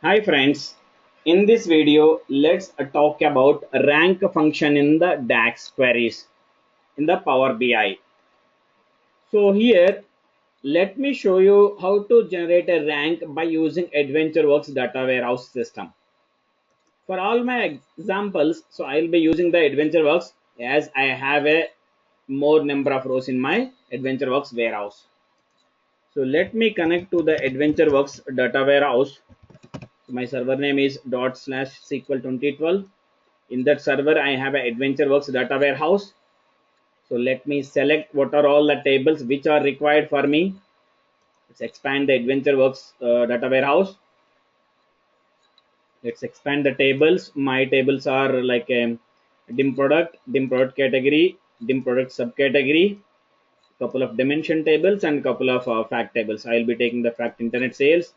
Hi friends, in this video let's talk about rank function in the DAX queries in the Power BI. So here let me show you how to generate a rank by using AdventureWorks data warehouse system. For all my examples, so I'll be using the AdventureWorks as I have a more number of rows in my AdventureWorks warehouse. So let me connect to the AdventureWorks data warehouse. My server name is /SQL 2012. In that server I have an AdventureWorks data warehouse. So let me select what are all the tables which are required for me. Let's expand the AdventureWorks data warehouse. Let's expand the tables. My tables are like a dim product category, dim product subcategory, couple of dimension tables and couple of fact tables. I'll be taking the fact internet sales.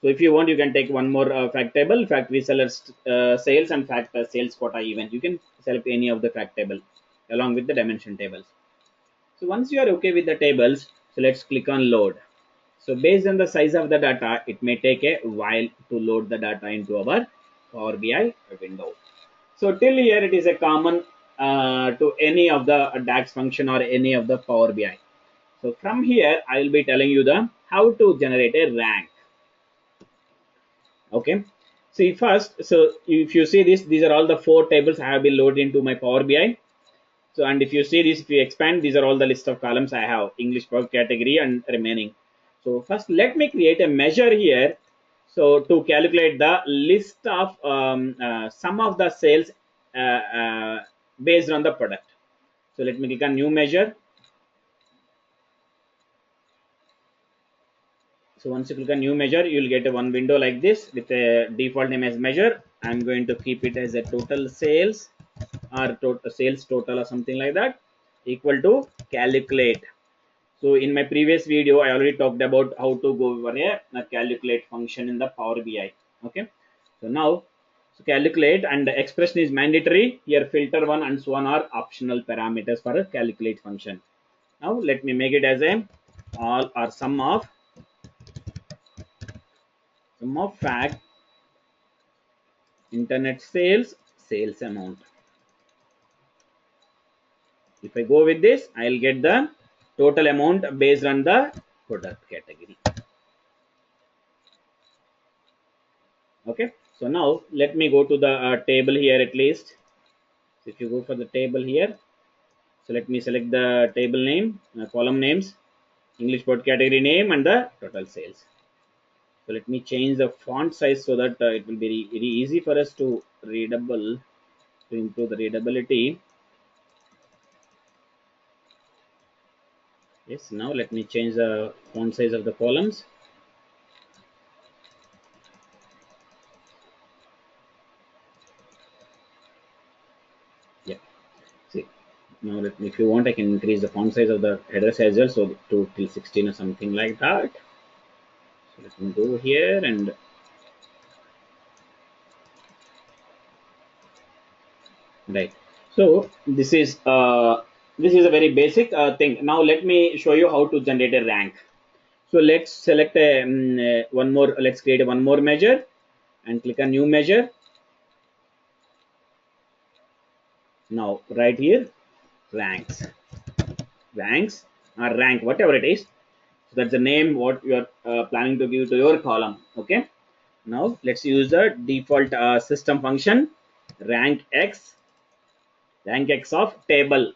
So if you want, you can take one more fact table, fact resellers sales and fact sales quota event. You can select any of the fact table along with the dimension tables. So once you are okay with the tables, so let's click on load. So based on the size of the data, it may take a while to load the data into our Power BI window. So till here it is a common to any of the DAX function or any of the Power BI. So from here, I will be telling you the how to generate a rank. Okay, see first, so if you see this, these are all the four tables I have been loaded into my Power BI. So and if you see this, if you expand, these are all the list of columns I have, English per category and remaining. So first let me create a measure here, so to calculate the list of sum of the sales based on the product. So let me click on new measure. So once you click on new measure, you'll get a one window like this with a default name as measure. I'm going to keep it as a total sales or total sales total or something like that, equal to calculate. So in my previous video, I already talked about how to go over a calculate function in the Power BI. Okay. So now, so calculate and the expression is mandatory. Here filter one and so on are optional parameters for a calculate function. Now let me make it as a all or sum of fact internet sales amount. If I go with this, I'll get the total amount based on the product category. Okay, so now let me go to the table here at least. So if you go for the table here, so let me select the table name, column names, English word category name and the total sales. So let me change the font size so that it will be very easy for us to readable, to improve the readability. Yes, now let me change the font size of the columns. Yeah, see, now let me, if you want, I can increase the font size of the headers as well, so to till 16 or something like that. So let me go here and right. So this is a very basic thing. Now let me show you how to generate a rank. So let's select a one more. Let's create a one more measure and click on new measure. Now right here, ranks or rank, whatever it is. So that's the name what you are planning to give to your column. Okay. Now let's use the default system function rank x of table.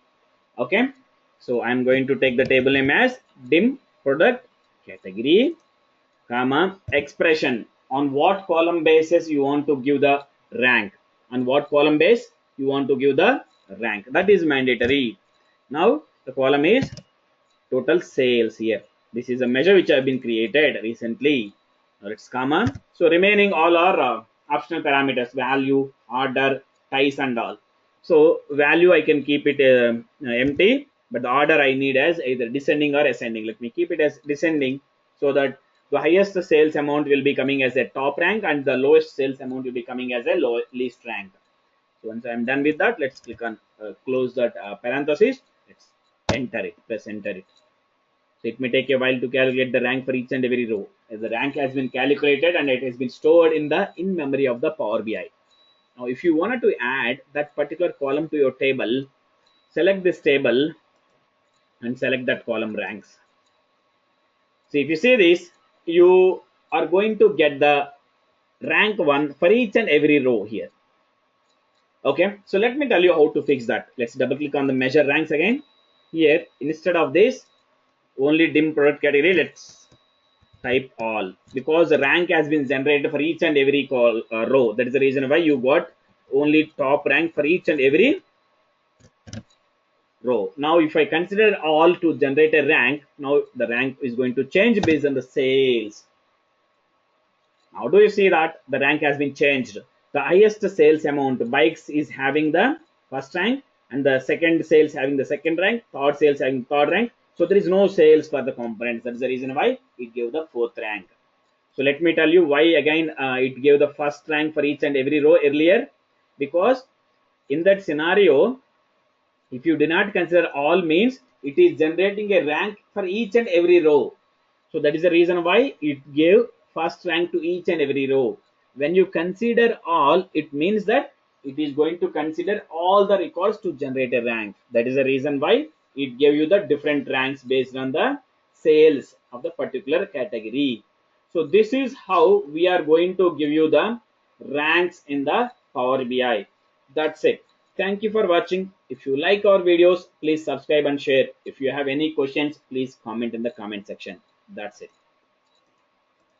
Okay, so I'm going to take the table name as dim product category comma expression. On what column basis you want to give the rank, on what column base you want to give the rank, that is mandatory. Now the column is total sales. Here this is a measure which have been created recently. Now let's comma, so remaining all are optional parameters, value, order, ties and all. So value I can keep it empty, but the order I need as either descending or ascending. Let me keep it as descending so that the highest sales amount will be coming as a top rank and the lowest sales amount will be coming as a least rank. So once I'm done with that, let's click on close that parenthesis. Let's enter it, press enter it. So it may take a while to calculate the rank for each and every row. The rank has been calculated and it has been stored in the in memory of the Power BI. Now, if you wanted to add that particular column to your table, select this table and select that column ranks. So if you see this, you are going to get the rank one for each and every row here. Okay, so let me tell you how to fix that. Let's double click on the measure ranks again. Here, instead of this, only dim product category, let's type all, because the rank has been generated for each and every row. That is the reason why you got only top rank for each and every row. Now if I consider all to generate a rank, now the rank is going to change based on the sales. How do you see that the rank has been changed? The highest sales amount bikes is having the first rank, and the second sales having the second rank, third sales having third rank. So there is no sales for the components. That is the reason why it gave the fourth rank. So let me tell you why again it gave the first rank for each and every row earlier, because in that scenario, if you do not consider all, means it is generating a rank for each and every row. So that is the reason why it gave first rank to each and every row. When you consider all, it means that it is going to consider all the records to generate a rank. That is the reason why it gave you the different ranks based on the sales of the particular category. So this is how we are going to give you the ranks in the Power BI. That's it. Thank you for watching. If you like our videos, please subscribe and share. If you have any questions, please comment in the comment section. That's it.